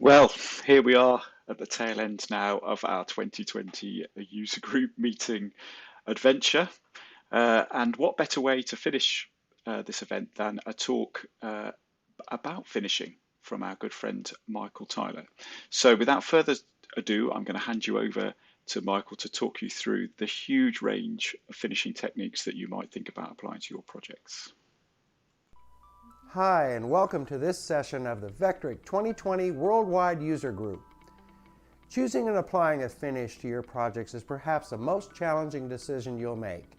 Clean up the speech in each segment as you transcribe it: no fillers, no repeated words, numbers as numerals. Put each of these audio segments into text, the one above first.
Well, here we are at the tail end now of our 2020 user group meeting adventure. And what better way to finish this event than a talk about finishing from our good friend Michael Tyler. So without further ado, I'm going to hand you over to Michael to talk you through the huge range of finishing techniques that you might think about applying to your projects. Hi, and welcome to this session of the Vectric 2020 Worldwide User Group. Choosing and applying a finish to your projects is perhaps the most challenging decision you'll make.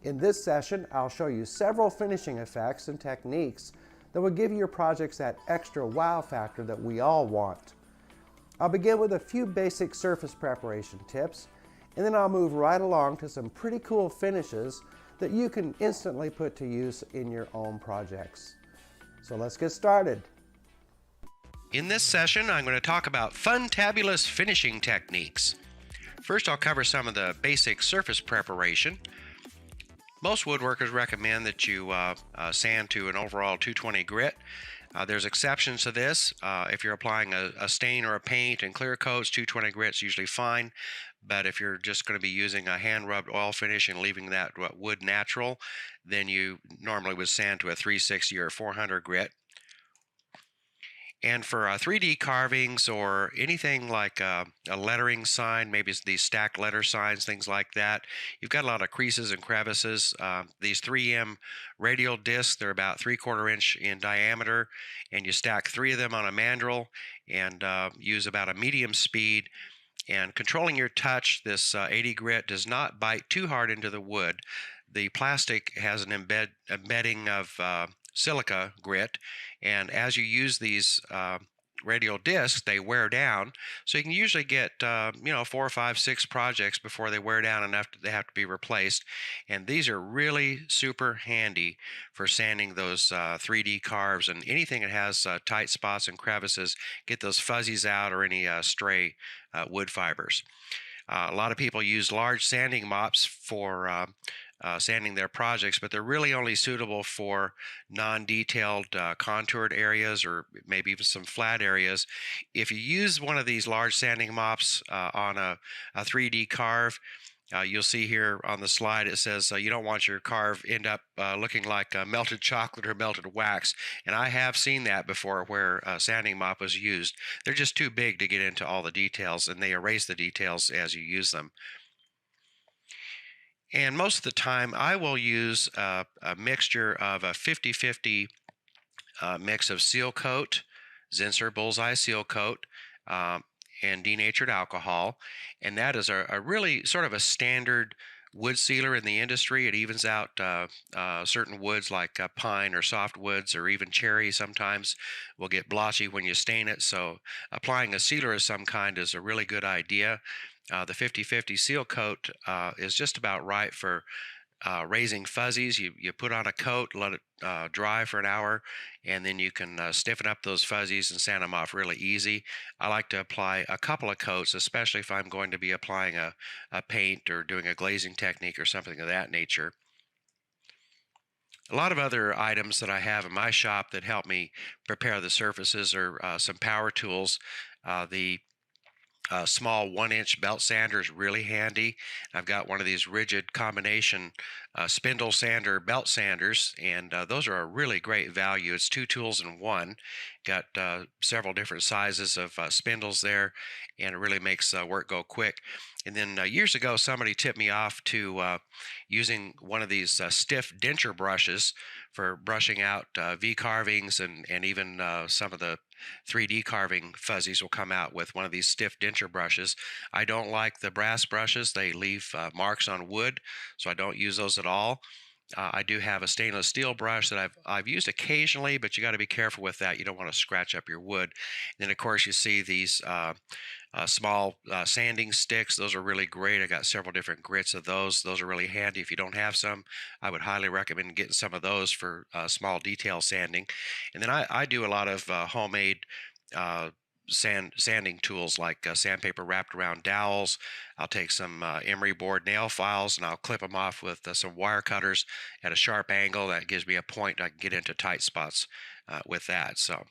In this session, I'll show you several finishing effects and techniques that will give your projects that extra wow factor that we all want. I'll begin with a few basic surface preparation tips, and then I'll move right along to some pretty cool finishes that you can instantly put to use in your own projects. So let's get started. In this session, I'm going to talk about Funtabulous finishing techniques. First, I'll cover some of the basic surface preparation. Most woodworkers recommend that you sand to an overall 220 grit. There's exceptions to this. If you're applying a stain or a paint and clear coats, 220 grit's usually fine. But if you're just going to be using a hand-rubbed oil finish and leaving that wood natural, then you normally would sand to a 360 or 400 grit. And for 3D carvings or anything like a lettering sign, maybe it's these stacked letter signs, things like that, you've got a lot of creases and crevices. These 3M radial discs, they're about 3/4 inch in diameter, and you stack 3 of them on a mandrel and use about a medium speed. And controlling your touch, this 80 grit does not bite too hard into the wood. The plastic has an embedding of silica grit, and as you use these radial discs, they wear down. So you can usually get 4, 5, 6 projects before they wear down enough that they have to be replaced. And these are really super handy for sanding those 3D carves and anything that has tight spots and crevices. Get those fuzzies out or any stray wood fibers. A lot of people use large sanding mops for sanding their projects, but they're really only suitable for non-detailed contoured areas or maybe even some flat areas. If you use one of these large sanding mops on a 3D carve, you'll see here on the slide it says you don't want your carve end up looking like melted chocolate or melted wax, and I have seen that before where a sanding mop was used. They're just too big to get into all the details, and they erase the details as you use them. And most of the time I will use a mixture of a 50-50 mix of seal coat, Zinsser Bullseye seal coat, and denatured alcohol, and that is a really sort of a standard wood sealer in the industry. It evens out certain woods like pine or softwoods or even cherry sometimes will get blotchy when you stain it, so applying a sealer of some kind is a really good idea. The 50-50 seal coat is just about right for raising fuzzies. You put on a coat, let it dry for an hour, and then you can stiffen up those fuzzies and sand them off really easy. I like to apply a couple of coats, especially if I'm going to be applying a paint or doing a glazing technique or something of that nature. A lot of other items that I have in my shop that help me prepare the surfaces are some power tools. The small 1-inch belt sander is really handy. I've got one of these rigid combination spindle sander belt sanders, and those are a really great value. It's 2 tools in one. Got several different sizes of spindles there, and it really makes work go quick. And then years ago, somebody tipped me off to using one of these stiff denture brushes for brushing out V carvings and even some of the 3D carving fuzzies will come out with one of these stiff denture brushes. I don't like the brass brushes. They leave marks on wood, so I don't use those at all. I do have a stainless steel brush that I've used occasionally, but you got to be careful with that. You don't want to scratch up your wood. And then of course you see these small sanding sticks. Those are really great. I got several different grits of those. Those are really handy. If you don't have some, I would highly recommend getting some of those for small detail sanding. And then I do a lot of homemade sanding tools like sandpaper wrapped around dowels. I'll take some emery board nail files and I'll clip them off with some wire cutters at a sharp angle. That gives me a point I can get into tight spots with that. So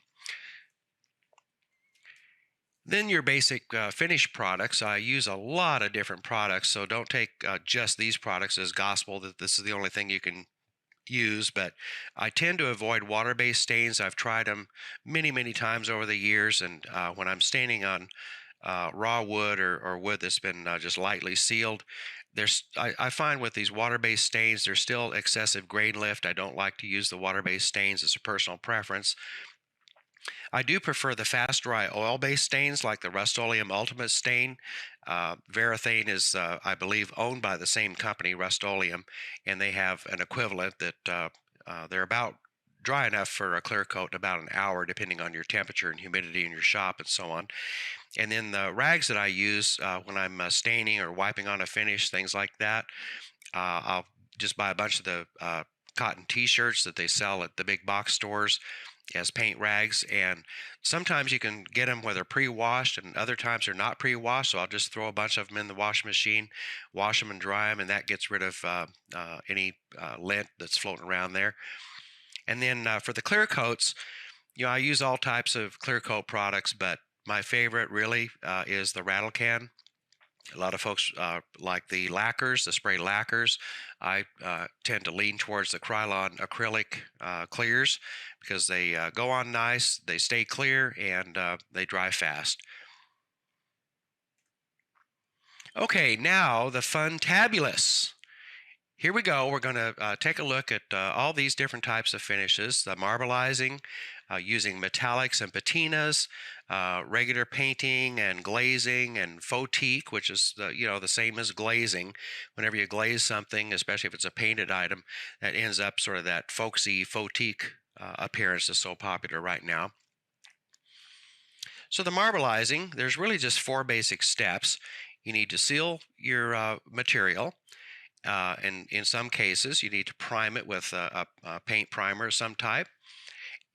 Then your basic finished products. I use a lot of different products, so don't take just these products as gospel that this is the only thing you can use, but I tend to avoid water-based stains. I've tried them many times over the years, and when I'm staining on raw wood or wood that's been just lightly sealed, I find with these water-based stains, there's still excessive grain lift. I don't like to use the water-based stains. It's a personal preference. I do prefer the fast dry oil-based stains like the Rust-Oleum Ultimate Stain. Varathane is, I believe, owned by the same company, Rust-Oleum, and they have an equivalent that they're about dry enough for a clear coat in about an hour, depending on your temperature and humidity in your shop and so on. And then the rags that I use when I'm staining or wiping on a finish, things like that, I'll just buy a bunch of the cotton t-shirts that they sell at the big box stores as paint rags, and sometimes you can get them where they're pre-washed and other times they're not pre-washed, so I'll just throw a bunch of them in the washing machine, wash them and dry them, and that gets rid of any lint that's floating around there. And then for the clear coats, I use all types of clear coat products, but my favorite really is the rattle can. A lot of folks like the lacquers, the spray lacquers. I tend to lean towards the Krylon acrylic clears because they go on nice, they stay clear, and they dry fast. Okay, now the Funtabulous. Here we go. We're going to take a look at all these different types of finishes. The Marbleizing, using metallics and patinas, regular painting and glazing and Faux-tique, which is the same as glazing. Whenever you glaze something, especially if it's a painted item, that ends up sort of that folksy Faux-tique appearance that's so popular right now. So the Marbleizing, there's really just 4 basic steps. You need to seal your material. And in some cases, you need to prime it with a paint primer of some type.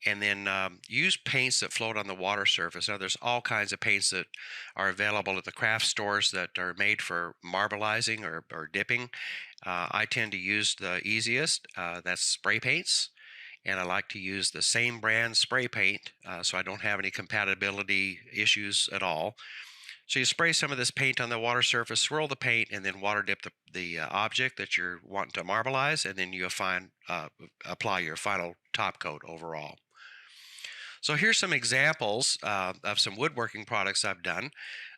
And then use paints that float on the water surface. Now, there's all kinds of paints that are available at the craft stores that are made for marbleizing or dipping. I tend to use the easiest. That's spray paints. And I like to use the same brand spray paint so I don't have any compatibility issues at all. So you spray some of this paint on the water surface, swirl the paint, and then water dip the object that you're wanting to marbleize, and then you apply your final top coat overall. So here's some examples of some woodworking products I've done.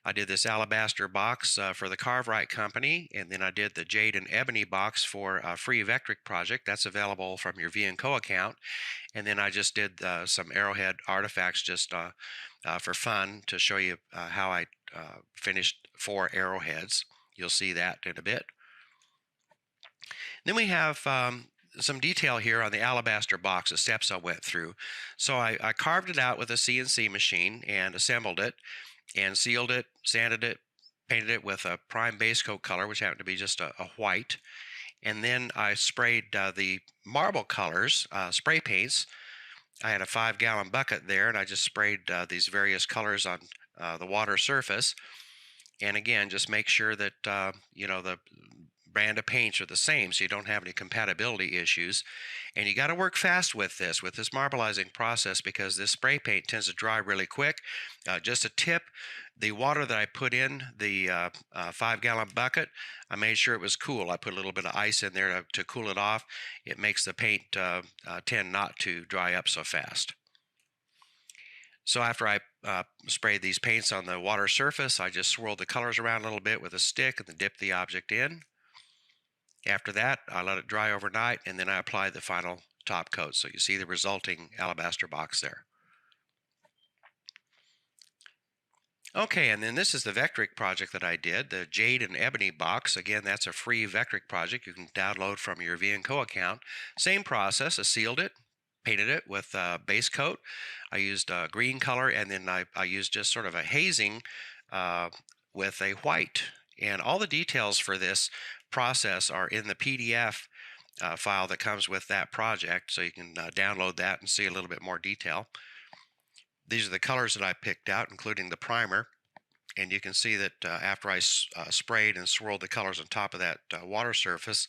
I did this alabaster box for the Carve Right company, and then I did the jade and ebony box for a free Vectric project. That's available from your V&Co account. And then I just did some arrowhead artifacts just for fun to show you how I finished 4 arrowheads. You'll see that in a bit. Then we have some detail here on the alabaster box, the steps I went through. So I carved it out with a CNC machine and assembled it and sealed it, sanded it, painted it with a prime base coat color, which happened to be just a white. And then I sprayed the marble colors, spray paints. I had a 5-gallon bucket there, and I just sprayed these various colors on the water surface. And again, just make sure that the brand of paints are the same so you don't have any compatibility issues. And you got to work fast with this marbleizing process because this spray paint tends to dry really quick. Just a tip, the water that I put in the 5-gallon bucket, I made sure it was cool. I put a little bit of ice in there to cool it off. It makes the paint tend not to dry up so fast. So after I sprayed these paints on the water surface, I just swirled the colors around a little bit with a stick and then dipped the object in. After that, I let it dry overnight, and then I applied the final top coat. So you see the resulting alabaster box there. Okay, and then this is the Vectric project that I did, the Jade and Ebony box. Again, that's a free Vectric project you can download from your V&Co account. Same process, I sealed it, painted it with a base coat. I used a green color, and then I used just sort of a hazing with a white. And all the details for this process are in the PDF file that comes with that project, so you can download that and see a little bit more detail. These are the colors that I picked out, including the primer, and you can see that after I sprayed and swirled the colors on top of that water surface,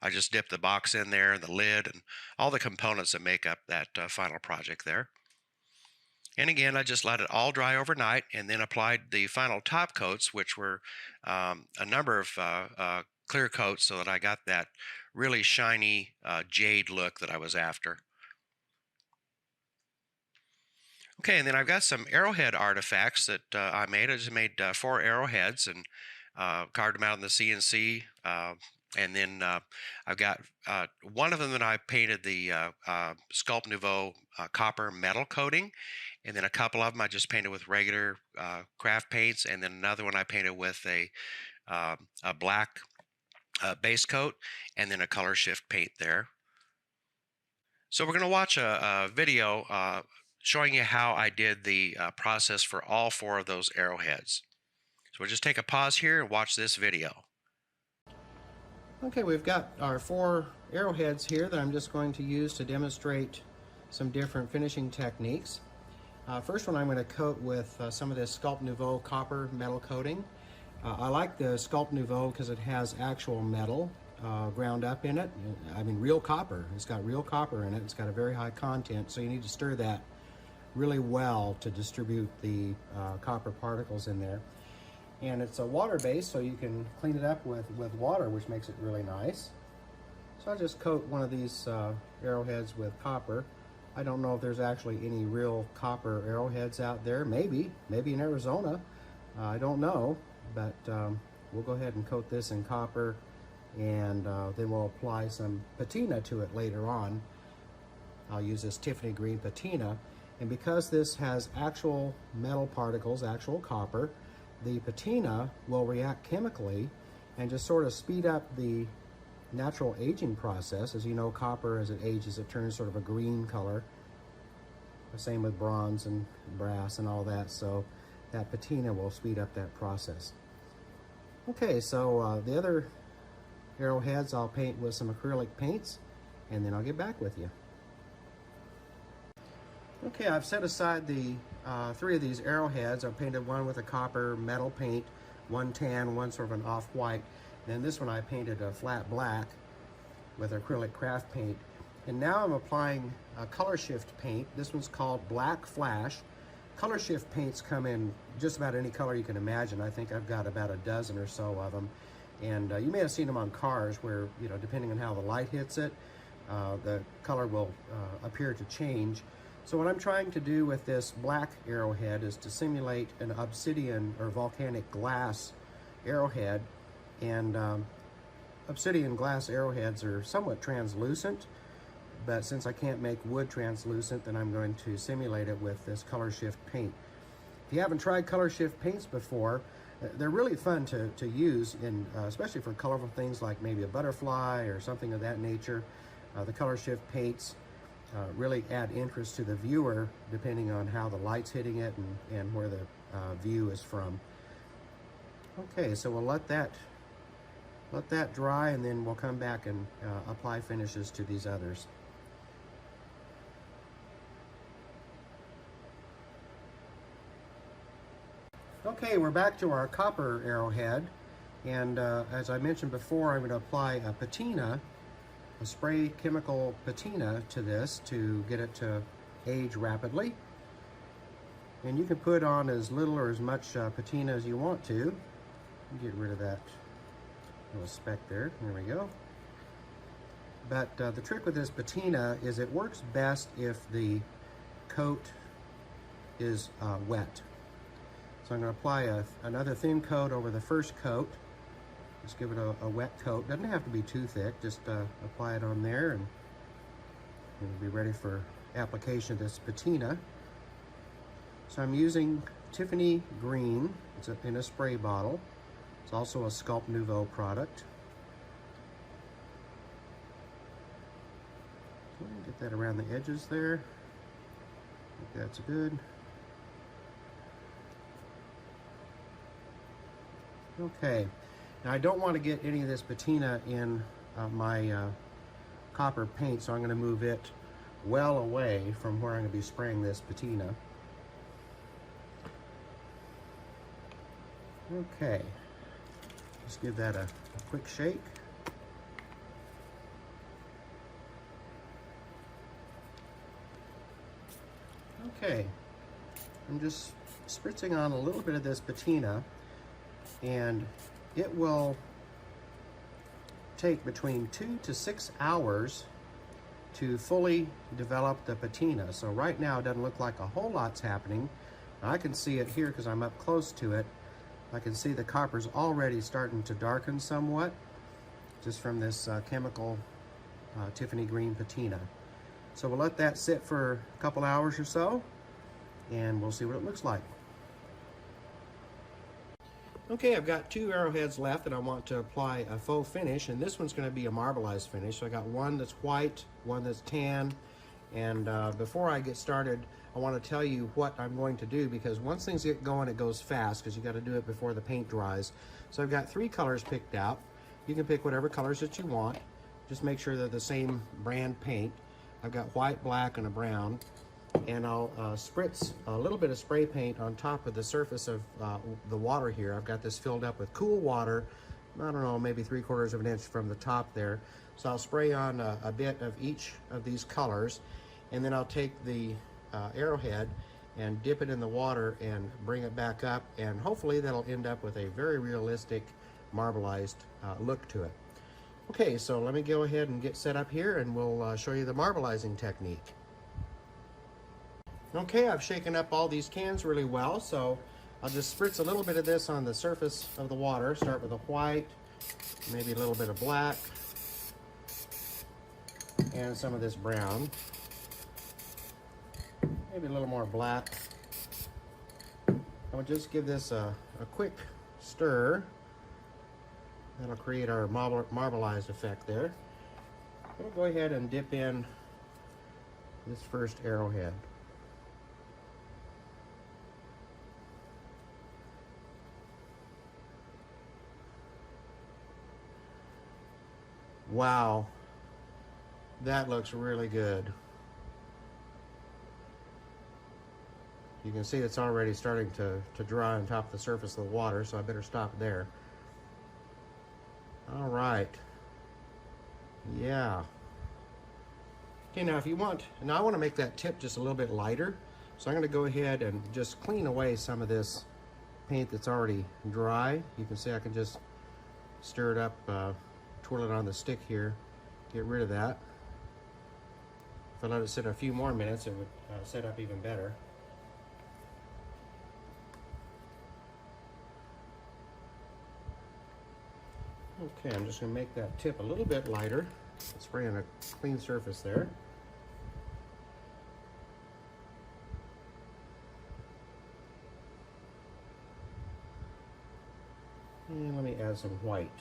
I just dipped the box in there and the lid and all the components that make up that final project there. And again, I just let it all dry overnight and then applied the final top coats, which were a number of clear coats, so that I got that really shiny jade look that I was after. Okay, and then I've got some arrowhead artifacts that I made. I just made 4 arrowheads and carved them out in the CNC. And then I've got one of them that I painted the Sculpt Nouveau copper metal coating. And then a couple of them I just painted with regular craft paints. And then another one I painted with a black base coat and then a color shift paint there. So we're going to watch a video showing you how I did the process for all 4 of those arrowheads. So we'll just take a pause here and watch this video. Okay, we've got our 4 arrowheads here that I'm just going to use to demonstrate some different finishing techniques. First one I'm going to coat with some of this Sculpt Nouveau copper metal coating. I like the Sculpt Nouveau because it has actual metal ground up in it. I mean real copper. It's got real copper in it. It's got a very high content, so you need to stir that really well to distribute the copper particles in there. And it's a water-based, so you can clean it up with water, which makes it really nice. So I'll just coat one of these arrowheads with copper. I don't know if there's actually any real copper arrowheads out there. Maybe in Arizona. I don't know, but we'll go ahead and coat this in copper, and then we'll apply some patina to it later on. I'll use this Tiffany green patina, and because this has actual metal particles, actual copper, the patina will react chemically and just sort of speed up the natural aging process. As you know, copper, as it ages, it turns sort of a green color. The same with bronze and brass and all that, so that patina will speed up that process. Okay, so the other arrowheads I'll paint with some acrylic paints, and then I'll get back with you. Okay, I've set aside the 3 of these arrowheads. I've painted one with a copper metal paint, one tan, one sort of an off-white. Then this one I painted a flat black with acrylic craft paint. And now I'm applying a color shift paint. This one's called Black Flash. Color shift paints come in just about any color you can imagine. I think I've got about a dozen or so of them. And you may have seen them on cars where, you know, depending on how the light hits it, the color will appear to change. So what I'm trying to do with this black arrowhead is to simulate an obsidian or volcanic glass arrowhead. And obsidian glass arrowheads are somewhat translucent, but since I can't make wood translucent, then I'm going to simulate it with this color shift paint. If you haven't tried color shift paints before, they're really fun to use, in, especially for colorful things like maybe a butterfly or something of that nature. The color shift paints really add interest to the viewer depending on how the light's hitting it and where the view is from. Okay, so we'll let that dry, and then we'll come back and apply finishes to these others. Okay, we're back to our copper arrowhead, and as I mentioned before, I'm going to apply a patina, a spray chemical patina to this to get it to age rapidly. And you can put on as little or as much patina as you want to. Get rid of that little speck there. There we go. But the trick with this patina is it works best if the coat is wet. So I'm going to apply another thin coat over the first coat. Just give it a wet coat. Doesn't have to be too thick. Just apply it on there, and it'll be ready for application of this patina. So I'm using Tiffany green. It's in a spray bottle. It's also a Sculpt Nouveau product. So get that around the edges there. I think that's good. Okay, now I don't want to get any of this patina in my copper paint, so I'm going to move it well away from where I'm going to be spraying this patina. Okay, just give that a quick shake. Okay, I'm just spritzing on a little bit of this patina, and it will take between 2 to 6 hours to fully develop the patina. So right now it doesn't look like a whole lot's happening. I can see it here because I'm up close to it. I can see the copper's already starting to darken somewhat just from this chemical Tiffany green patina. So we'll let that sit for a couple hours or so, and we'll see what it looks like. Okay, I've got 2 arrowheads left that I want to apply a faux finish, and this one's going to be a marbleized finish. So I got one that's white, one that's tan, and before I get started, I want to tell you what I'm going to do, because once things get going, it goes fast, because you got to do it before the paint dries. So I've got 3 colors picked out. You can pick whatever colors that you want. Just make sure they're the same brand paint. I've got white, black, and a brown. And I'll spritz a little bit of spray paint on top of the surface of the water here. I've got this filled up with cool water, I don't know, maybe 3/4 of an inch from the top there. So I'll spray on a bit of each of these colors, and then I'll take the arrowhead and dip it in the water and bring it back up, and hopefully that'll end up with a very realistic marbleized look to it. Okay, so let me go ahead and get set up here, and we'll show you the marbleizing technique. Okay, I've shaken up all these cans really well, so I'll just spritz a little bit of this on the surface of the water. Start with a white, maybe a little bit of black, and some of this brown. Maybe a little more black. I'll just give this a quick stir. That'll create our marbleized effect there. We'll go ahead and dip in this first arrowhead. Wow, that looks really good. You can see it's already starting to dry on top of the surface of the water, so I better stop there. All right. Yeah. Okay, now if you want, now I want to make that tip just a little bit lighter, so I'm going to go ahead and just clean away some of this paint that's already dry. You can see I can just stir it up, twirl it on the stick here, get rid of that. If I let it sit a few more minutes, it would set up even better. Okay, I'm just going to make that tip a little bit lighter. Spray on a clean surface there. And let me add some white.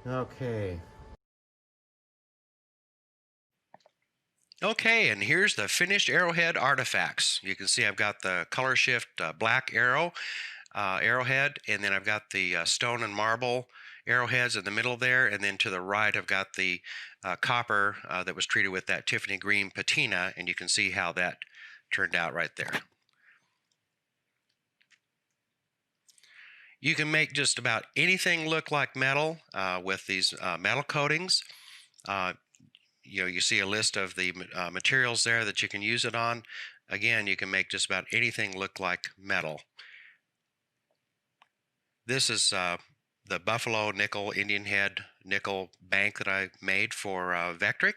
Okay. Okay, and here's the finished arrowhead artifacts. You can see I've got the color shift black arrowhead, and then I've got the stone and marble arrowheads in the middle there, and then to the right I've got the copper that was treated with that Tiffany green patina, and you can see how that turned out right there. You can make just about anything look like metal with these metal coatings. You see a list of the materials there that you can use it on. Again, you can make just about anything look like metal. This is the Buffalo nickel Indian head nickel bank that I made for Vectric.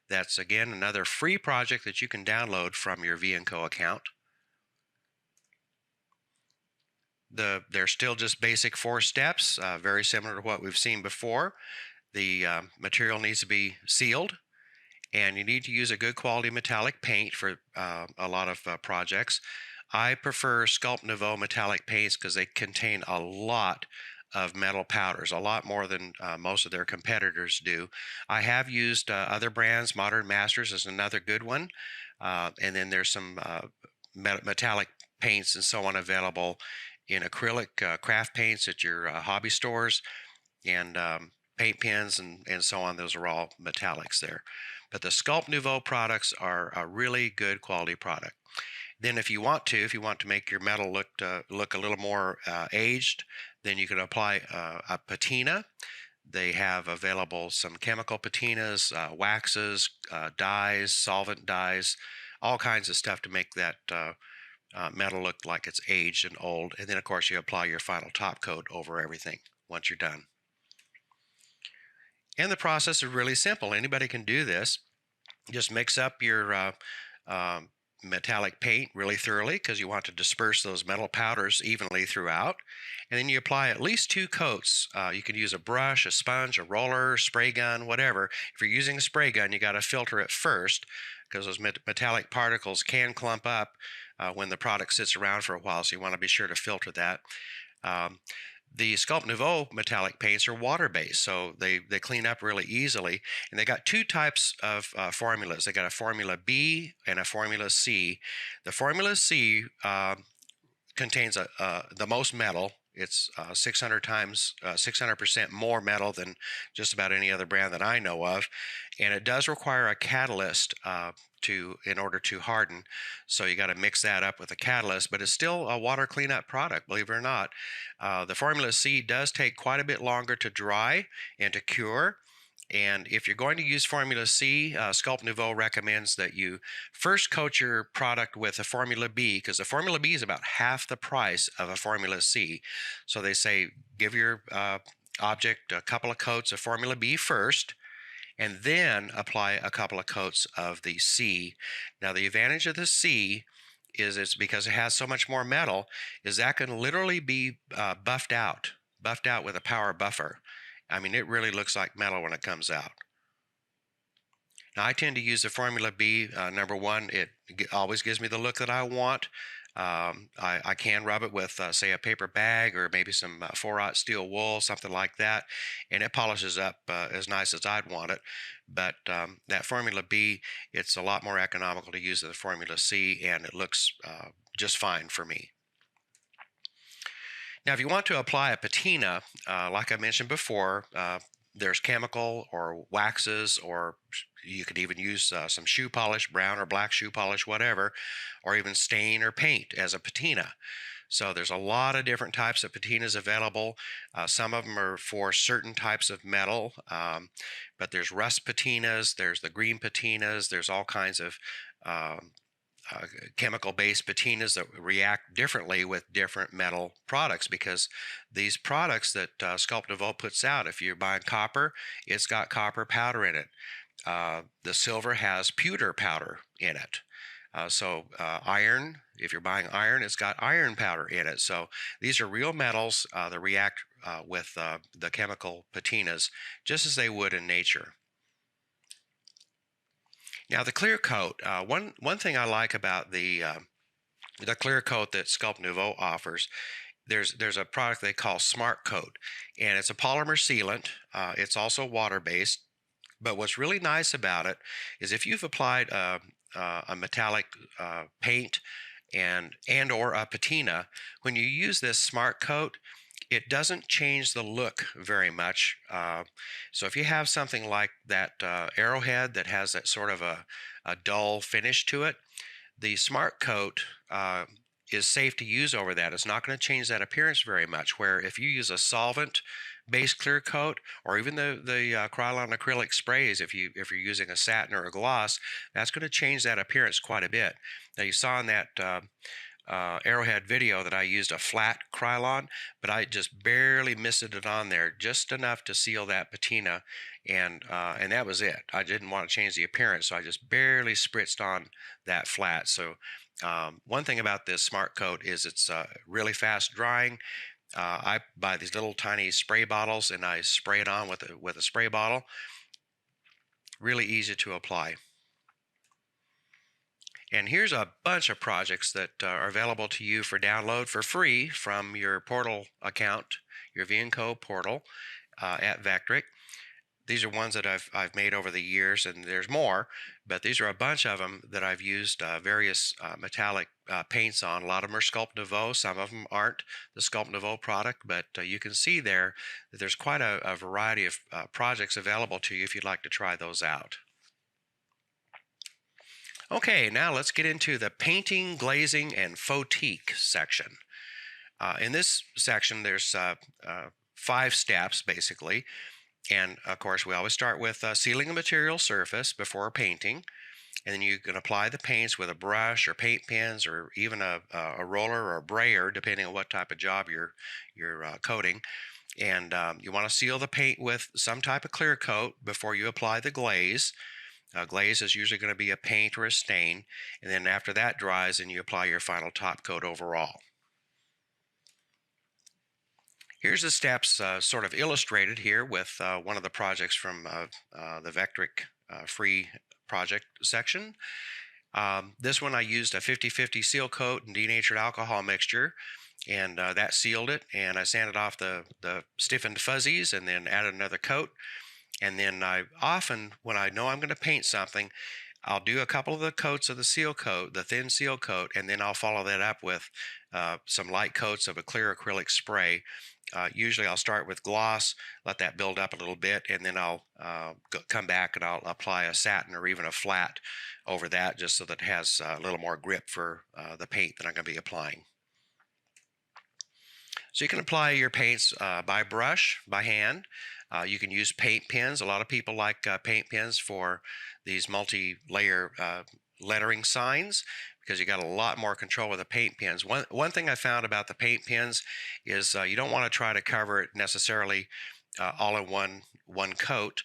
That's again another free project that you can download from your V&Co account. They're still just basic 4 steps, very similar to what we've seen before. The material needs to be sealed, and you need to use a good quality metallic paint for a lot of projects. I prefer Sculpt Nouveau metallic paints because they contain a lot of metal powders, a lot more than most of their competitors do. I have used other brands. Modern Masters is another good one, and then there's some metallic paints and so on available in acrylic craft paints at your hobby stores, and paint pens and so on. Those are all metallics there. But the Sculpt Nouveau products are a really good quality product. Then if you want to make your metal look a little more aged, then you can apply a patina. They have available some chemical patinas, waxes, dyes, solvent dyes, all kinds of stuff to make that metal look like it's aged and old. And then, of course, you apply your final top coat over everything once you're done. And the process is really simple. Anybody can do this. Just mix up your metallic paint really thoroughly, because you want to disperse those metal powders evenly throughout. And then you apply at least 2 coats. You can use a brush, a sponge, a roller, spray gun, whatever. If you're using a spray gun, you got to filter it first, because those metallic particles can clump up when the product sits around for a while, so you want to be sure to filter that. The Sculpt Nouveau metallic paints are water-based, so they clean up really easily. And they got 2 types of formulas. They got a Formula B and a Formula C. The Formula C contains the most metal. It's 600% more metal than just about any other brand that I know of, and it does require a catalyst in order to harden. So you got to mix that up with a catalyst, but it's still a water cleanup product, believe it or not. The Formula C does take quite a bit longer to dry and to cure. And if you're going to use Formula C, Sculpt Nouveau recommends that you first coat your product with a Formula B, because the Formula B is about half the price of a Formula C. So they say give your object a couple of coats of Formula B first, and then apply a couple of coats of the C. Now, the advantage of the C is it's because it has so much more metal, is that can literally be buffed out with a power buffer. I mean, it really looks like metal when it comes out. Now, I tend to use the Formula B. Number one, it always gives me the look that I want. I can rub it with, say, a paper bag or maybe some 4/0 steel wool, something like that, and it polishes up as nice as I'd want it. But that Formula B, it's a lot more economical to use than the Formula C, and it looks just fine for me. Now, if you want to apply a patina, like I mentioned before, there's chemical or waxes, or you could even use some shoe polish, brown or black shoe polish, whatever, or even stain or paint as a patina. So there's a lot of different types of patinas available. Some of them are for certain types of metal, but there's rust patinas, there's the green patinas, there's all kinds of chemical-based patinas that react differently with different metal products, because these products that Sculpt Nouveau puts out, if you're buying copper, it's got copper powder in it. The silver has pewter powder in it. Iron, if you're buying iron, it's got iron powder in it. So these are real metals that react with the chemical patinas just as they would in nature. Now, the clear coat, one thing I like about the clear coat that Sculpt Nouveau offers, there's a product they call Smart Coat, and it's a polymer sealant. It's also water-based, but what's really nice about it is if you've applied a metallic paint and or a patina, when you use this Smart Coat, it doesn't change the look very much. So if you have something like that arrowhead that has that sort of a dull finish to it, the Smart Coat is safe to use over that. It's not going to change that appearance very much, where if you use a solvent-based clear coat, or even the Krylon acrylic sprays, if you're using a satin or a gloss, that's going to change that appearance quite a bit. Now, you saw in that arrowhead video that I used a flat Krylon, but I just barely misted it on there, just enough to seal that patina, and that was it. I didn't want to change the appearance, so I just barely spritzed on that flat. So one thing about this Smart Coat is it's really fast drying. I buy these little tiny spray bottles, and I spray it on with a spray bottle. Really easy to apply. And here's a bunch of projects that are available to you for download for free from your portal account, your V&Co portal at Vectric. These are ones that I've made over the years, and there's more, but these are a bunch of them that I've used various metallic paints on. A lot of them are Sculpt Nouveau. Some of them aren't the Sculpt Nouveau product, but you can see there that there's quite a variety of projects available to you if you'd like to try those out. Okay, now let's get into the painting, glazing, and Faux-tique section. In this section, there's 5 steps basically. And of course, we always start with sealing a material surface before painting. And then you can apply the paints with a brush or paint pens or even a roller or a brayer, depending on what type of job you're coating. And you want to seal the paint with some type of clear coat before you apply the glaze. Glaze is usually going to be a paint or a stain. And then after that dries, and you apply your final top coat overall. Here's the steps sort of illustrated here with one of the projects from the Vectric free project section. This one I used a 50-50 seal coat and denatured alcohol mixture, and that sealed it, and I sanded off the stiffened fuzzies and then added another coat. And then I often, when I know I'm going to paint something, I'll do a couple of the coats of the seal coat, the thin seal coat, and then I'll follow that up with some light coats of a clear acrylic spray. Usually I'll start with gloss, let that build up a little bit, and then I'll come back and I'll apply a satin or even a flat over that, just so that it has a little more grip for the paint that I'm going to be applying. So you can apply your paints by brush, by hand. You can use paint pens. A lot of people like paint pens for these multi-layer lettering signs, because you got a lot more control with the paint pens. One thing I found about the paint pens is you don't want to try to cover it necessarily all in one coat,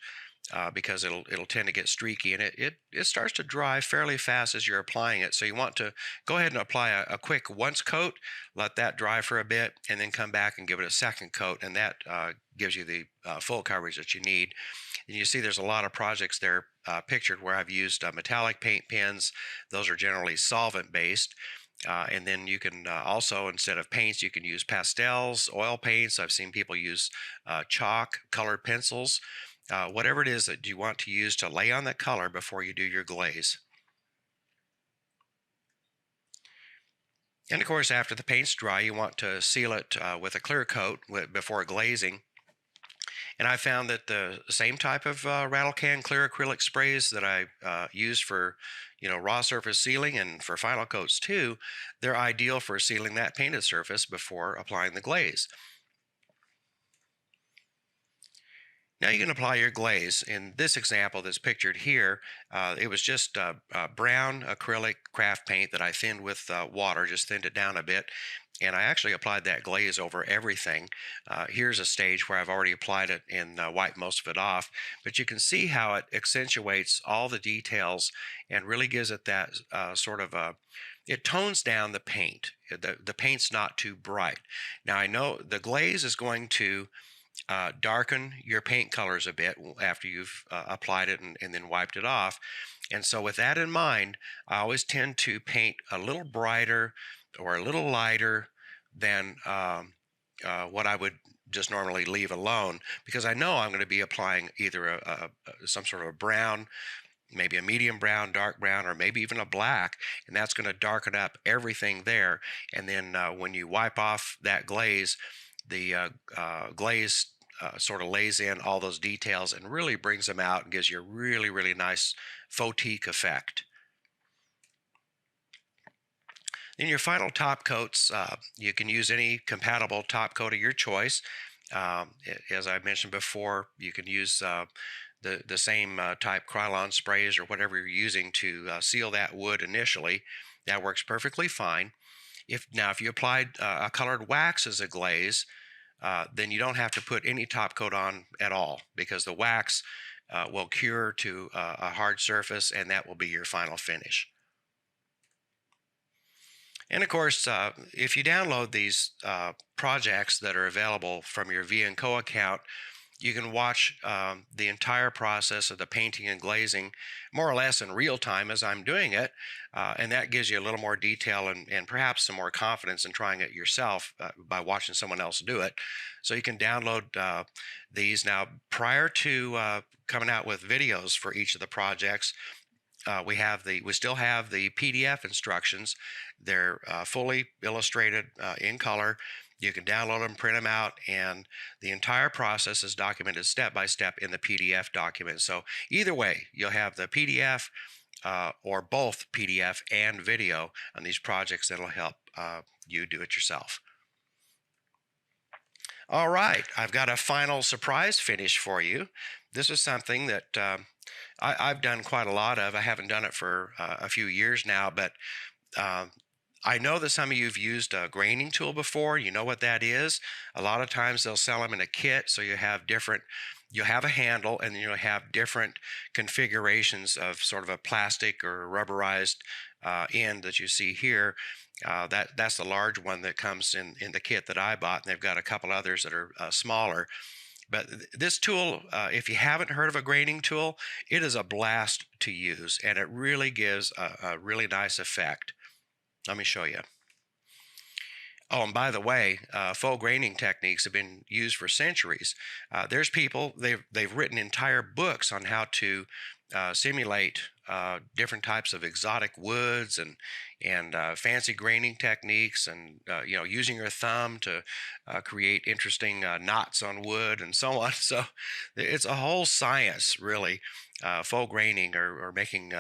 because it'll tend to get streaky, and it starts to dry fairly fast as you're applying it. So you want to go ahead and apply a quick once coat, let that dry for a bit, and then come back and give it a second coat, and that gives you the full coverage that you need. And you see there's a lot of projects there pictured where I've used metallic paint pens. Those are generally solvent based. And then you can also, instead of paints, you can use pastels, oil paints. I've seen people use chalk, colored pencils, whatever it is that you want to use to lay on that color before you do your glaze. And of course, after the paint's dry, you want to seal it with a clear coat before glazing. And I found that the same type of rattle can clear acrylic sprays that I use for, raw surface sealing and for final coats too, they're ideal for sealing that painted surface before applying the glaze. Now you can apply your glaze. In this example that's pictured here, it was just brown acrylic craft paint that I thinned with water, just thinned it down a bit. And I actually applied that glaze over everything. Here's a stage where I've already applied it and wiped most of it off. But you can see how it accentuates all the details and really gives it that it tones down the paint. The paint's not too bright. Now I know the glaze is going to darken your paint colors a bit after you've applied it and then wiped it off. And so with that in mind, I always tend to paint a little brighter or a little lighter than what I would just normally leave alone, because I know I'm going to be applying either some sort of a brown, maybe a medium brown, dark brown, or maybe even a black, and that's going to darken up everything there. And then when you wipe off that glaze, the glaze sort of lays in all those details and really brings them out and gives you a really, really nice Faux-tique effect. In your final top coats, you can use any compatible top coat of your choice. As I mentioned before, you can use the same type Krylon sprays or whatever you're using to seal that wood initially. That works perfectly fine. If you applied a colored wax as a glaze, then you don't have to put any top coat on at all, because the wax will cure to a hard surface, and that will be your final finish. And of course, if you download these projects that are available from your V&Co account, you can watch the entire process of the painting and glazing more or less in real time as I'm doing it, and that gives you a little more detail and perhaps some more confidence in trying it yourself by watching someone else do it. So you can download these. Now, prior to coming out with videos for each of the projects, we still have the PDF instructions. They're fully illustrated in color. You can download them, print them out, and the entire process is documented step by step in the PDF document. So either way, you'll have the PDF or both PDF and video on these projects that'll help you do it yourself. All right, I've got a final surprise finish for you. This is something that I've done quite a lot of. I haven't done it for a few years now, but I know that some of you have used a graining tool before. You know what that is. A lot of times they'll sell them in a kit, so you have a handle, and you'll have different configurations of sort of a plastic or rubberized end that you see here. That's the large one that comes in the kit that I bought, and they've got a couple others that are smaller. But this tool, if you haven't heard of a graining tool, it is a blast to use, and it really gives a really nice effect. Let me show you. Oh, and by the way, faux graining techniques have been used for centuries. There's people, they've written entire books on how to simulate different types of exotic woods and fancy graining techniques, and using your thumb to create interesting knots on wood and so on. So it's a whole science, really. Faux graining, or making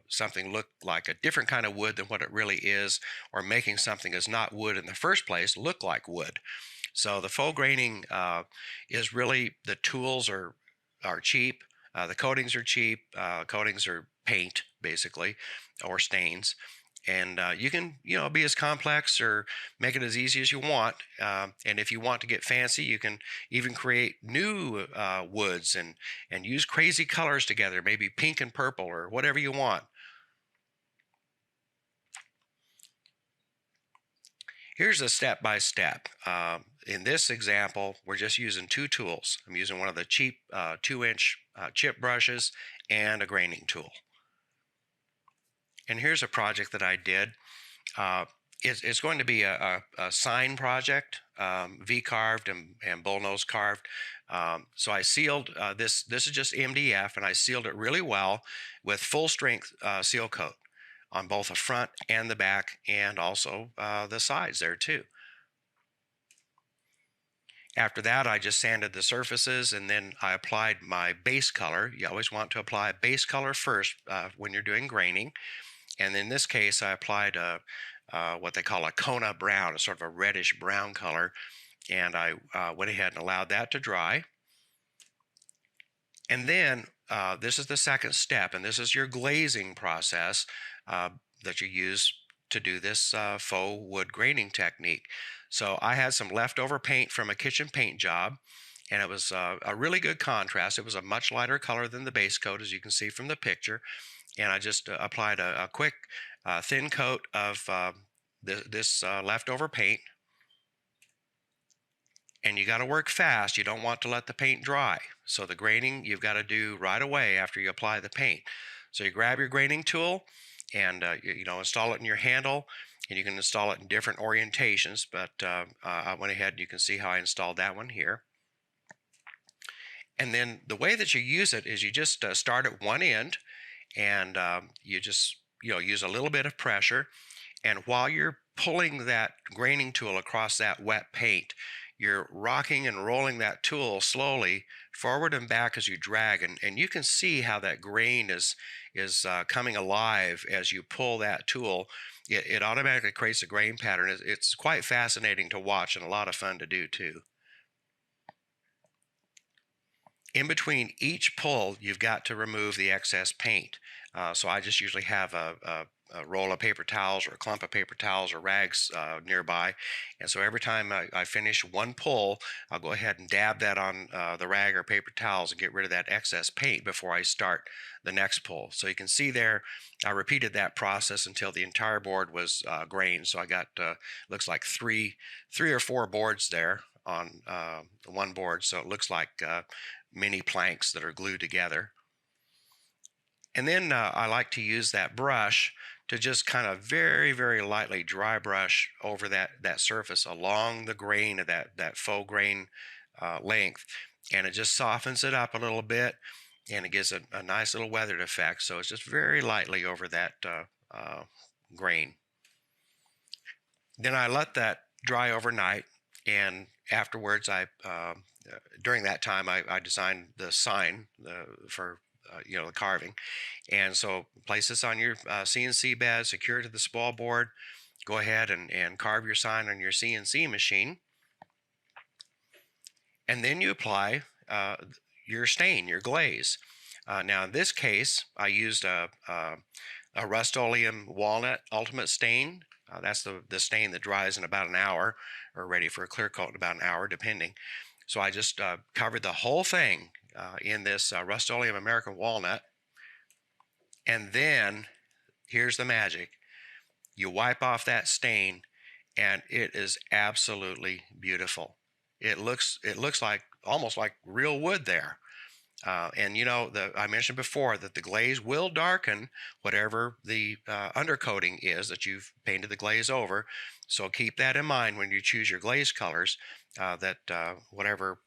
something look like a different kind of wood than what it really is, or making something that's not wood in the first place look like wood. So the faux graining is really, the tools are cheap. The coatings are cheap. Coatings are paint, basically, or stains. And you can, be as complex or make it as easy as you want. And if you want to get fancy, you can even create new woods and use crazy colors together, maybe pink and purple or whatever you want. Here's a step-by-step. In this example, we're just using two tools. I'm using one of the cheap 2-inch chip brushes and a graining tool. And here's a project that I did. It's going to be a sign project, VCarved and bullnose carved. So I sealed this. This is just MDF, and I sealed it really well with full strength seal coat on both the front and the back, and also the sides there too. After that, I just sanded the surfaces, and then I applied my base color. You always want to apply a base color first when you're doing graining. And in this case, I applied what they call a Kona brown, a sort of a reddish brown color. And I went ahead and allowed that to dry. And then this is the second step, and this is your glazing process that you use to do this faux wood graining technique. So I had some leftover paint from a kitchen paint job, and it was a really good contrast. It was a much lighter color than the base coat, as you can see from the picture. And I just applied a quick thin coat of this leftover paint. And you got to work fast. You don't want to let the paint dry. So the graining you've got to do right away after you apply the paint. So you grab your graining tool and install it in your handle, and you can install it in different orientations. But I went ahead and you can see how I installed that one here. And then the way that you use it is you just start at one end, and you just use a little bit of pressure, and while you're pulling that graining tool across that wet paint, you're rocking and rolling that tool slowly forward and back as you drag, and you can see how that grain is coming alive as you pull that tool. It automatically creates a grain pattern. It's quite fascinating to watch and a lot of fun to do too. In between each pull, you've got to remove the excess paint. So I just usually have a roll of paper towels or a clump of paper towels or rags nearby. And so every time I finish one pull, I'll go ahead and dab that on the rag or paper towels and get rid of that excess paint before I start the next pull. So you can see there, I repeated that process until the entire board was grained. So I got, looks like three or four boards there on one board. So it looks like mini planks that are glued together. And then I like to use that brush to just kind of very, very lightly dry brush over that surface along the grain of that faux grain length. And it just softens it up a little bit, and it gives a nice little weathered effect. So it's just very lightly over that grain. Then I let that dry overnight, and afterwards during that time I designed the sign for the carving. And so place this on your CNC bed, secure it to the spoil board. Go ahead and carve your sign on your CNC machine. And then you apply your stain, your glaze. Now in this case, I used a Rust-Oleum Walnut Ultimate Stain. That's the stain that dries in about an hour, or ready for a clear coat in about an hour, depending. So I just covered the whole thing in this Rust-Oleum American Walnut. And then, here's the magic. You wipe off that stain, and it is absolutely beautiful. It looks like almost like real wood there. And I mentioned before that the glaze will darken whatever the undercoating is that you've painted the glaze over. So keep that in mind when you choose your glaze colors, that whatever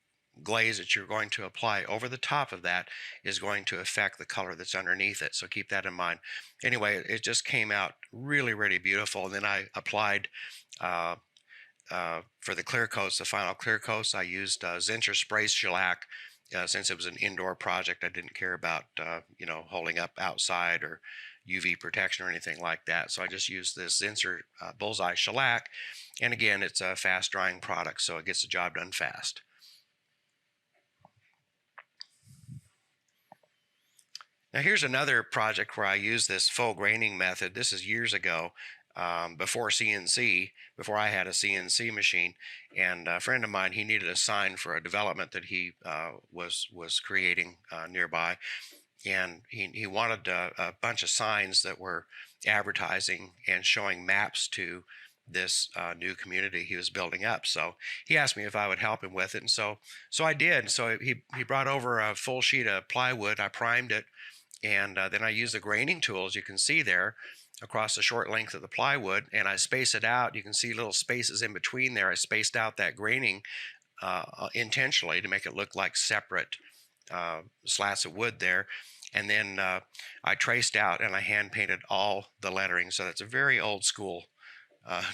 glaze that you're going to apply over the top of that is going to affect the color that's underneath it. So keep that in mind. Anyway, it just came out really, really beautiful. And then I applied for the clear coats, the final clear coats, I used Zincher spray shellac. Since it was an indoor project, I didn't care about holding up outside or UV protection or anything like that. So I just used this Zincher bullseye shellac, and again, it's a fast drying product, so it gets the job done fast. Now here's another project where I use this faux graining method. This is years ago, before CNC, before I had a CNC machine. And a friend of mine, he needed a sign for a development that he was creating nearby. And he wanted a bunch of signs that were advertising and showing maps to this new community he was building up. So he asked me if I would help him with it, and so I did. So he brought over a full sheet of plywood. I primed it, and then I used the graining tool, as you can see there, across the short length of the plywood, and I space it out. You can see little spaces in between there. I spaced out that graining intentionally to make it look like separate slats of wood there. And then I traced out and I hand painted all the lettering. So that's a very old school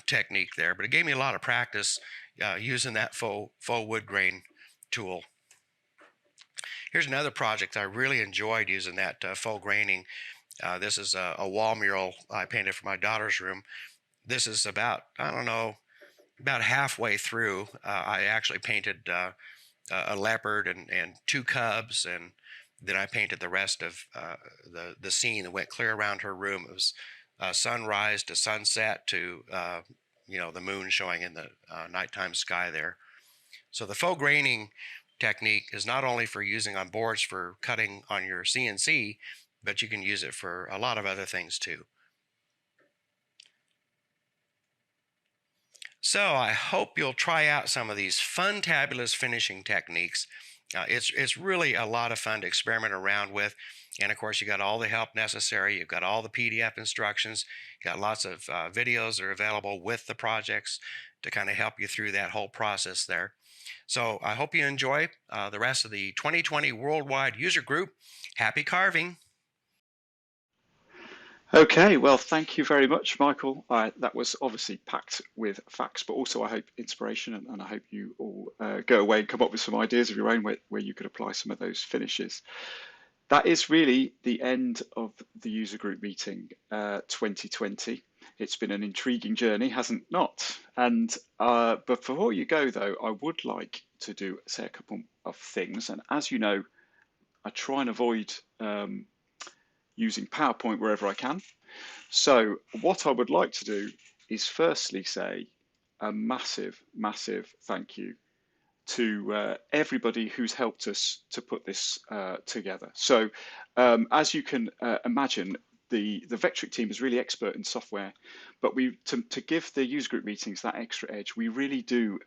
technique there, but it gave me a lot of practice using that faux wood grain tool. Here's another project I really enjoyed using that faux graining. This is a wall mural I painted for my daughter's room. This is about, I don't know, about halfway through. I actually painted a leopard and two cubs, and then I painted the rest of the scene that went clear around her room. It was sunrise to sunset to the moon showing in the nighttime sky there. So the faux graining technique is not only for using on boards for cutting on your CNC, but you can use it for a lot of other things too. So I hope you'll try out some of these Funtabulous finishing techniques. It's really a lot of fun to experiment around with. And of course, you got all the help necessary. You've got all the PDF instructions. You got lots of videos that are available with the projects to kind of help you through that whole process there. So I hope you enjoy the rest of the 2020 Worldwide User Group. Happy carving! Okay, well, thank you very much, Michael. That was obviously packed with facts, but also I hope inspiration, and I hope you all go away and come up with some ideas of your own where you could apply some of those finishes. That is really the end of the user group meeting 2020. It's been an intriguing journey, hasn't not? And but before you go, though, I would like to say a couple of things. And as you know, I try and avoid using PowerPoint wherever I can. So what I would like to do is firstly say a massive, massive thank you to everybody who's helped us to put this together. So as you can imagine, the Vectric team is really expert in software, but to give the user group meetings that extra edge, we really do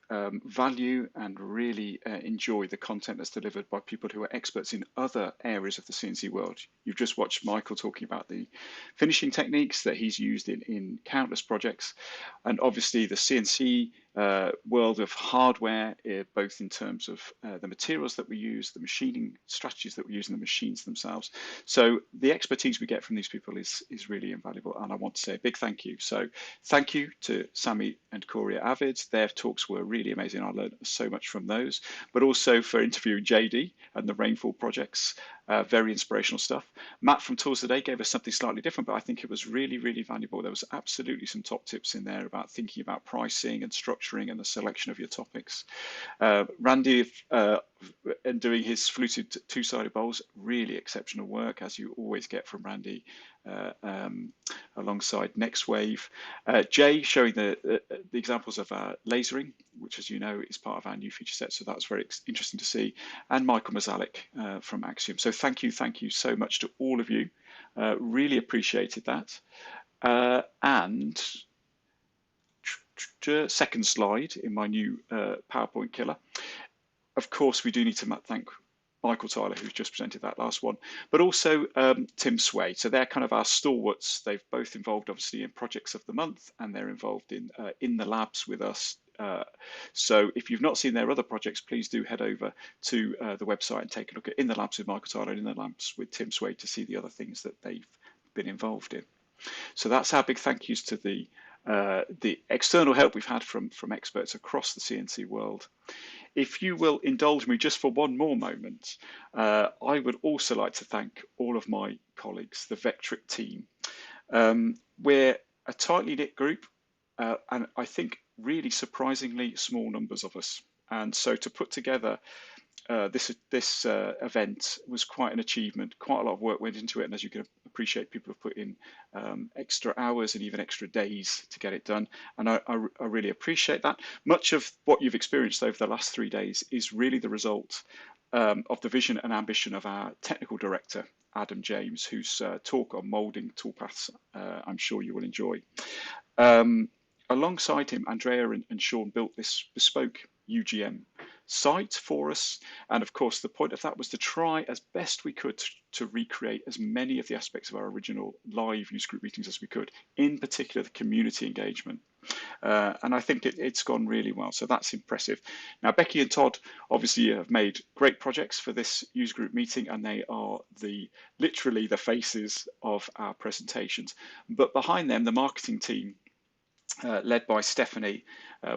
value and really enjoy the content that's delivered by people who are experts in other areas of the CNC world. You've just watched Michael talking about the finishing techniques that he's used in countless projects, and obviously the CNC world of hardware, both in terms of the materials that we use, the machining strategies that we use, and the machines themselves. So the expertise we get from these people is really invaluable, and I want to say a big thank you. So thank you to Sammy and Corey at Avid. Their talks were really amazing. I learned so much from those, but also for interviewing JD and the Rainfall projects. Very inspirational stuff. Matt from Tools Today gave us something slightly different, but I think it was really, really valuable. There was absolutely some top tips in there about thinking about pricing and structuring and the selection of your topics. Randy, and doing his fluted two-sided bowls, really exceptional work, as you always get from Randy, alongside Next Wave. Jay showing the examples of lasering, which, as you know, is part of our new feature set. So that was very interesting to see. And Michael Mazalik from Axiom. So thank you so much to all of you. Really appreciated that. And second slide in my new PowerPoint killer. Of course, we do need to thank Michael Tyler, who's just presented that last one, but also Tim Sway. So they're kind of our stalwarts. They've both involved, obviously, in projects of the month, and they're involved in the labs with us. So if you've not seen their other projects, please do head over to the website and take a look at In the Labs with Michael Tyler and In the Labs with Tim Sway to see the other things that they've been involved in. So that's our big thank yous to the external help we've had from experts across the CNC world. If you will indulge me just for one more moment, I would also like to thank all of my colleagues, the Vectric team. We're a tightly knit group, and I think really surprisingly small numbers of us. And so to put together this event was quite an achievement. Quite a lot of work went into it, and as you can appreciate, people have put in extra hours and even extra days to get it done, and I really appreciate that. Much of what you've experienced over the last 3 days is really the result of the vision and ambition of our technical director, Adam James, whose talk on moulding toolpaths I'm sure you will enjoy. Alongside him, Andrea and Sean built this bespoke UGM site for us, and of course the point of that was to try as best we could to recreate as many of the aspects of our original live user group meetings as we could, in particular the community engagement, and I think it's gone really well, so that's impressive. Now Becky and Todd obviously have made great projects for this user group meeting, and they are literally the faces of our presentations, but behind them the marketing team, led by Stephanie,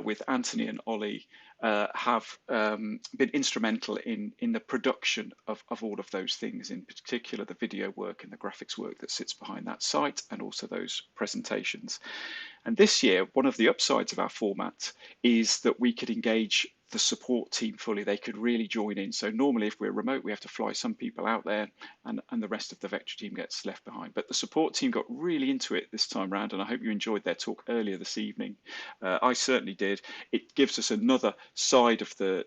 with Anthony and Ollie, have been instrumental in the production of all of those things, in particular the video work and the graphics work that sits behind that site, and also those presentations. And this year, one of the upsides of our format is that we could engage the support team fully. They could really join in. So normally if we're remote, we have to fly some people out there, and the rest of the Vectric team gets left behind. But the support team got really into it this time around, and I hope you enjoyed their talk earlier this evening. I certainly did. It gives us another side of the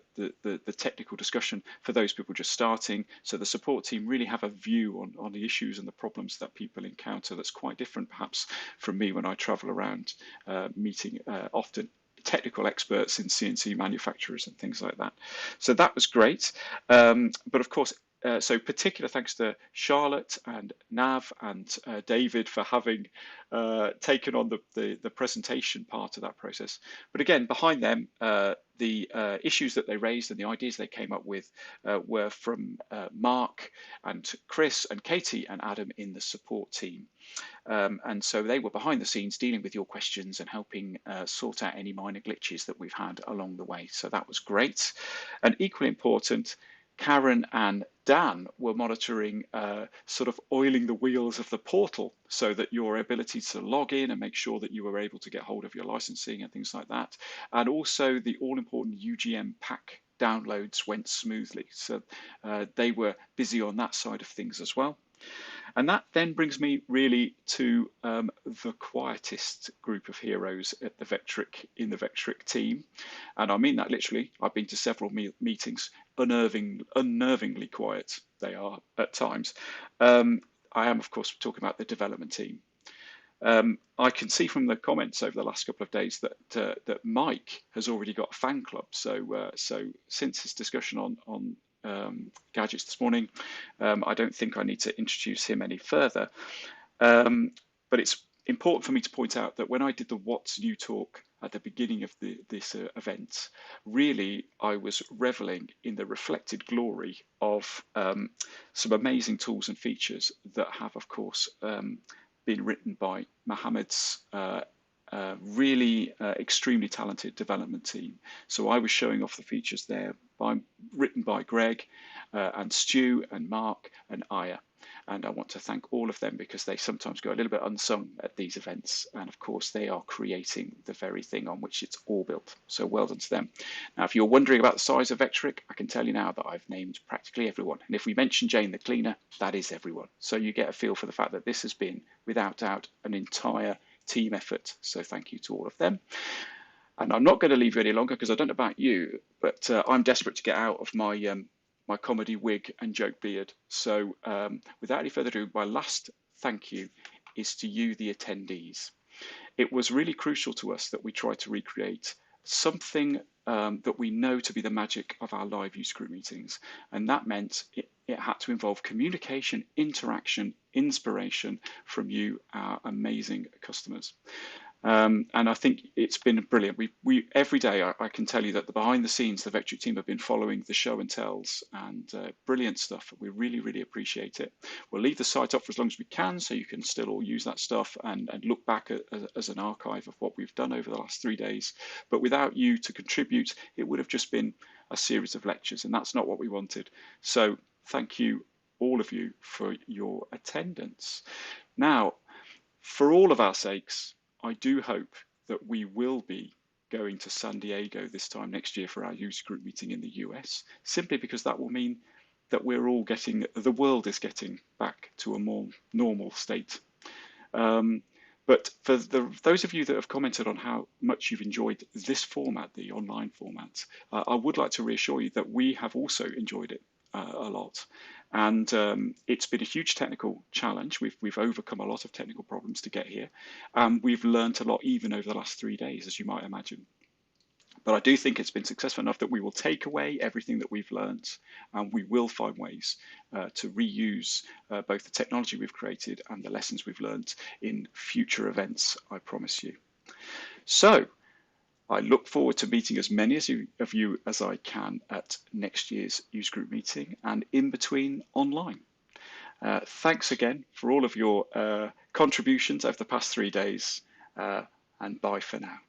technical discussion for those people just starting. So the support team really have a view on the issues and the problems that people encounter that's quite different perhaps from me when I travel around meeting often technical experts in CNC manufacturers and things like that. So that was great. But of course, so particular thanks to Charlotte and Nav and David for having taken on the presentation part of that process. But again, behind them, the issues that they raised and the ideas they came up with were from Mark and Chris and Katie and Adam in the support team. And so they were behind the scenes dealing with your questions and helping sort out any minor glitches that we've had along the way. So that was great. And equally important, Karen and Dan were monitoring, sort of oiling the wheels of the portal so that your ability to log in and make sure that you were able to get hold of your licensing and things like that. And also the all-important UGM pack downloads went smoothly. So they were busy on that side of things as well. And that then brings me really to the quietest group of heroes at the Vectric, in the Vectric team. And I mean that literally. I've been to several meetings, unnervingly quiet they are at times. I am, of course, talking about the development team. I can see from the comments over the last couple of days that Mike has already got a fan club. So since his discussion on gadgets this morning, I don't think I need to introduce him any further. But it's important for me to point out that when I did the What's New talk at the beginning of this event, really I was reveling in the reflected glory of some amazing tools and features that have, of course, been written by Mohammed's really extremely talented development team. So I was showing off the features there, written by Greg and Stu and Mark and Aya. And I want to thank all of them because they sometimes go a little bit unsung at these events. And of course, they are creating the very thing on which it's all built. So well done to them. Now, if you're wondering about the size of Vectric, I can tell you now that I've named practically everyone. And if we mention Jane the cleaner, that is everyone. So you get a feel for the fact that this has been, without doubt, an entire team effort. So thank you to all of them. And I'm not going to leave you any longer because I don't know about you, but I'm desperate to get out of my my comedy wig and joke beard. So without any further ado, my last thank you is to you, the attendees. It was really crucial to us that we tried to recreate something that we know to be the magic of our live user group meetings. And that meant it had to involve communication, interaction, inspiration from you, our amazing customers. And I think it's been brilliant. We every day I can tell you that the behind the scenes, the Vectric team have been following the show and tells, and brilliant stuff. We really, really appreciate it. We'll leave the site up for as long as we can, so you can still all use that stuff and look back as an archive of what we've done over the last 3 days. But without you to contribute, it would have just been a series of lectures, and that's not what we wanted. So thank you, all of you, for your attendance. Now, for all of our sakes, I do hope that we will be going to San Diego this time next year for our user group meeting in the US, simply because that will mean that the world is getting back to a more normal state. But for those of you that have commented on how much you've enjoyed this format, the online format, I would like to reassure you that we have also enjoyed it a lot. And it's been a huge technical challenge. We've overcome a lot of technical problems to get here. We've learned a lot even over the last 3 days, as you might imagine. But I do think it's been successful enough that we will take away everything that we've learned, and we will find ways to reuse both the technology we've created and the lessons we've learned in future events, I promise you. So I look forward to meeting as many of you as I can at next year's user group meeting and in between online. Thanks again for all of your contributions over the past 3 days, and bye for now.